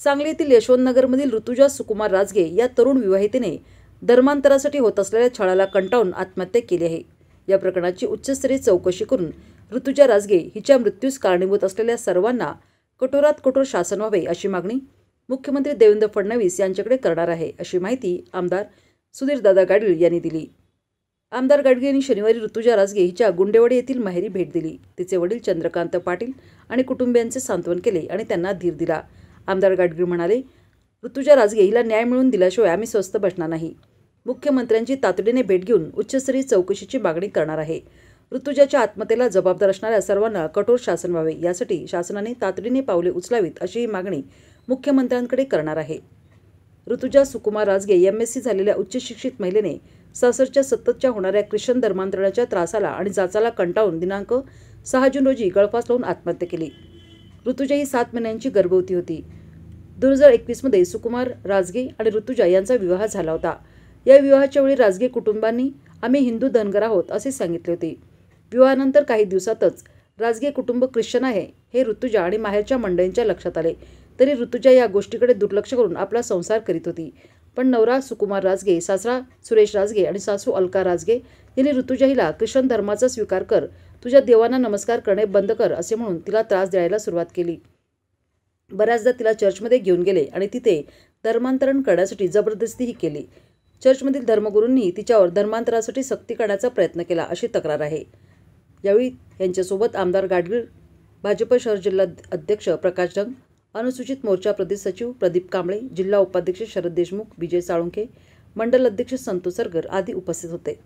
सांगली येथील यशवंतनगरमधील ऋतुजा सुकुमार राजगे या तरुण विवाहितेने धर्मांतरासाठी होत असलेल्या छळाला कंटाळून आत्महत्या केली आहे। या प्रकरणाची उच्चस्तरीय चौकशी करून ऋतुजा राजगे हिच्या मृत्यूस कारणीभूत असलेल्या सर्वांना कठोरात कठोर शासन व्हावे अशी मागणी मुख्यमंत्री देवेंद्र फडणवीस यांच्याकडे करणार आहे, अशी माहिती आमदार सुधीरदादा गाडगीळ यांनी दिली। आमदार गाडगीळ यांनी शनिवारी ऋतुजा राजगे हिच्या गुंडेवाडी येथील माहेरी भेट दिली। तिचे वडील चंद्रकांत पाटील आणि कुटुंबियांचे सांत्वन केले आणि त्यांना धीर दिला। आमदार गाडगीळ म्हणाले, ऋतुजा राजगे हिला न्याय मिळवून दिल्याशिवाय आम्ही स्वस्थ बसणार नाही। मुख्यमंत्र्यांची तातडीने भेट घेऊन उच्चस्तरीय चौकशीची मागणी करणार आहे। ऋतुजाच्या आत्महत्येला जबाबदार असणाऱ्या सर्वांना कठोर शासन व्हावे यासाठी शासनाने तातडीने पावले उचलावीत अशी ही मागणी मुख्यमंत्र्यांकडे करणार आहे। ऋतुजा सुकुमार राजगे MSc झालेल्या उच्च शिक्षित महिलेने सासरच्या सततच्या होणाऱ्या ख्रिश्चन धर्मांतरणाच्या त्रासाला आणि जाचाला कंटाळून दिनांक 6 जून रोजी गळफास लावून आत्महत्या केली। ऋतुजा ही 7 महिन्यांची गर्भवती होती। 2021 मध्ये सुकुमार राजगे आणि ऋतुजा यांचा विवाह झाला होता। या विवाहाच्या वेळी राजगे कुटुंबांनी आम्ही हिंदू धनगर आहोत असे सांगितले होते। विवाहानंतर काही दिवसातच राजगे कुटुंब ख्रिश्चन आहे हे ऋतुजा आणि माहेरच्या मंडळींच्या लक्षात आले, तरी ऋतुजा या गोष्टीकडे दुर्लक्ष करून आपला संसार करीत होती। पण नवरा सुकुमार राजगे, सासरा सुरेश राजगे आणि सासू अलका राजगे यांनी ऋतुजा हिला ख्रिश्चन धर्माचा स्वीकार कर, तुझ्या देवांना नमस्कार करणे बंद कर असे म्हणून तिला त्रास द्यायला सुरुवात केली। बऱ्याचदा तिला चर्चमध्ये घेऊन गेले आणि तिथे धर्मांतरण करण्यासाठी जबरदस्तीही केली। चर्चमधील धर्मगुरूंनी तिच्यावर धर्मांतरासाठी सक्ती करण्याचा प्रयत्न केला अशी तक्रार आहे। यावेळी यांच्यासोबत आमदार गाडगीळ, भाजप शहर जिल्हा अध्यक्ष प्रकाश ढंग, अनुसूचित मोर्चा प्रदेश सचिव प्रदीप कांबळे, जिल्हा उपाध्यक्ष शरद देशमुख, विजय साळुंखे, मंडल अध्यक्ष संतोष सरगर आदी उपस्थित होते।